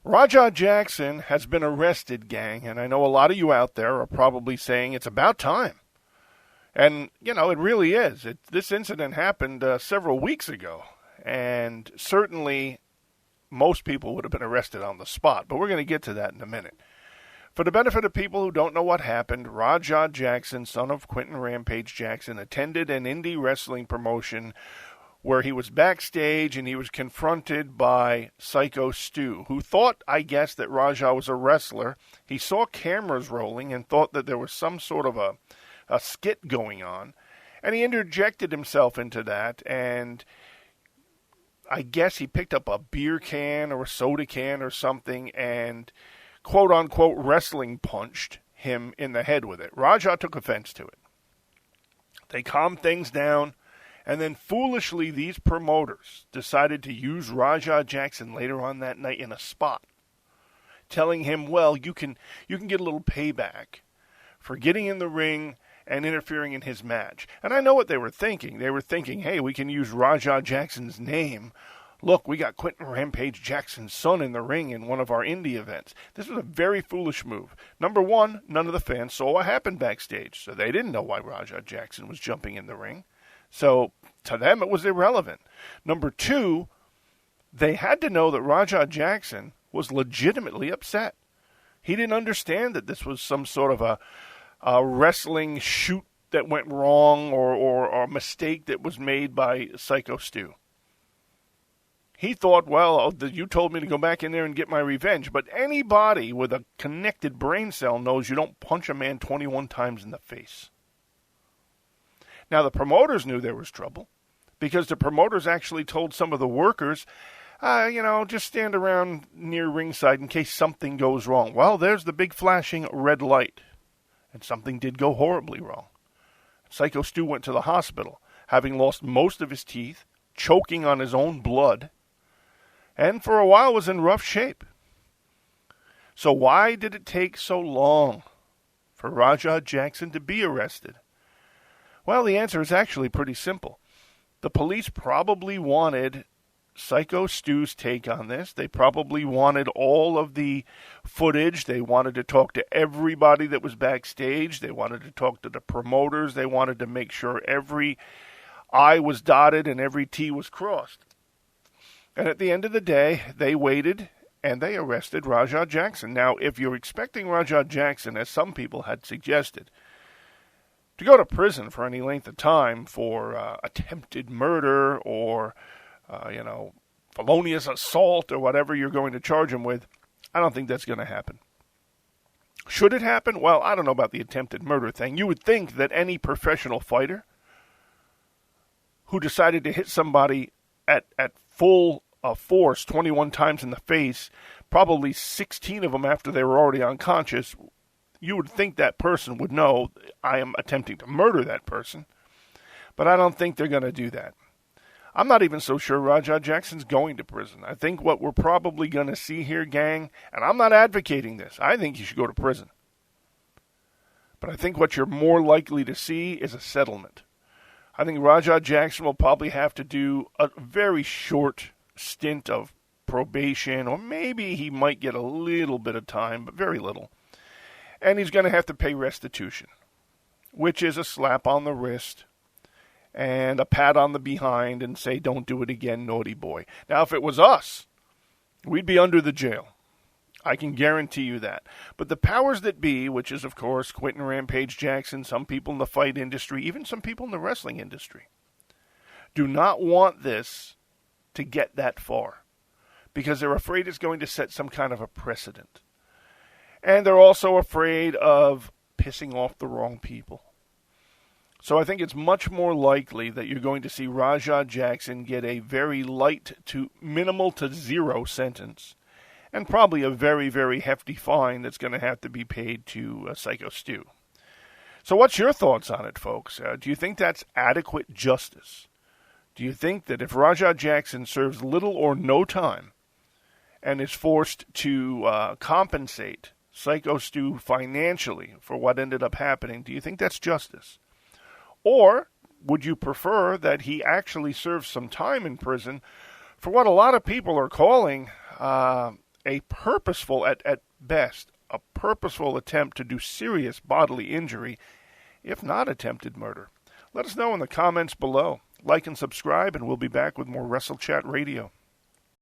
Rajah Jackson has been arrested, gang, and I know a lot of you out there are probably saying it's about time. And, it really is. This incident happened several weeks ago, and certainly most people would have been arrested on the spot, but we're going to get to that in a minute. For the benefit of people who don't know what happened, Rajah Jackson, son of Quentin Rampage Jackson, attended an indie wrestling promotion where he was backstage and he was confronted by Psycho Stu, who thought, I guess, that Rajah was a wrestler. He saw cameras rolling and thought that there was some sort of a skit going on, and he interjected himself into that, and I guess he picked up a beer can or a soda can or something and quote-unquote wrestling punched him in the head with it. Rajah took offense to it. They calmed things down. And then foolishly, these promoters decided to use Rajah Jackson later on that night in a spot, telling him, well, you can get a little payback for getting in the ring and interfering in his match. And I know what they were thinking. They were thinking, hey, we can use Rajah Jackson's name. Look, we got Quentin Rampage Jackson's son in the ring in one of our indie events. This was a very foolish move. Number one, none of the fans saw what happened backstage, so they didn't know why Rajah Jackson was jumping in the ring. So to them, it was irrelevant. Number two, they had to know that Rajah Jackson was legitimately upset. He didn't understand that this was some sort of a wrestling shoot that went wrong or a mistake that was made by Psycho Stu. He thought, well, you told me to go back in there and get my revenge. But anybody with a connected brain cell knows you don't punch a man 21 times in the face. Now, the promoters knew there was trouble because the promoters actually told some of the workers, just stand around near ringside in case something goes wrong. Well, there's the big flashing red light, and something did go horribly wrong. Psycho Stu went to the hospital, having lost most of his teeth, choking on his own blood, and for a while was in rough shape. So why did it take so long for Rajah Jackson to be arrested? Well, the answer is actually pretty simple. The police probably wanted Psycho Stu's take on this. They probably wanted all of the footage. They wanted to talk to everybody that was backstage. They wanted to talk to the promoters. They wanted to make sure every I was dotted and every T was crossed. And at the end of the day, they waited and they arrested Rajah Jackson. Now, if you're expecting Rajah Jackson, as some people had suggested, to go to prison for any length of time for attempted murder or, felonious assault or whatever you're going to charge him with, I don't think that's going to happen. Should it happen? Well, I don't know about the attempted murder thing. You would think that any professional fighter who decided to hit somebody at full force 21 times in the face, probably 16 of them after they were already unconscious, you would think that person would know I am attempting to murder that person. But I don't think they're going to do that. I'm not even so sure Rajah Jackson's going to prison. I think what we're probably going to see here, gang, and I'm not advocating this, I think you should go to prison. But I think what you're more likely to see is a settlement. I think Rajah Jackson will probably have to do a very short stint of probation, or maybe he might get a little bit of time, but very little. And he's going to have to pay restitution, which is a slap on the wrist and a pat on the behind and say, don't do it again, naughty boy. Now, if it was us, we'd be under the jail. I can guarantee you that. But the powers that be, which is, of course, Quentin Rampage Jackson, some people in the fight industry, even some people in the wrestling industry, do not want this to get that far because they're afraid it's going to set some kind of a precedent. And they're also afraid of pissing off the wrong people. So I think it's much more likely that you're going to see Rajah Jackson get a very light to minimal to zero sentence and probably a very, very hefty fine that's going to have to be paid to Psycho Stu. So what's your thoughts on it, folks? Do you think that's adequate justice? Do you think that if Rajah Jackson serves little or no time and is forced to compensate Psycho Stu financially for what ended up happening, do you think that's justice? Or would you prefer that he actually serve some time in prison for what a lot of people are calling a purposeful, at best, a purposeful attempt to do serious bodily injury, if not attempted murder? Let us know in the comments below. Like and subscribe, and we'll be back with more Wrestle Chat Radio.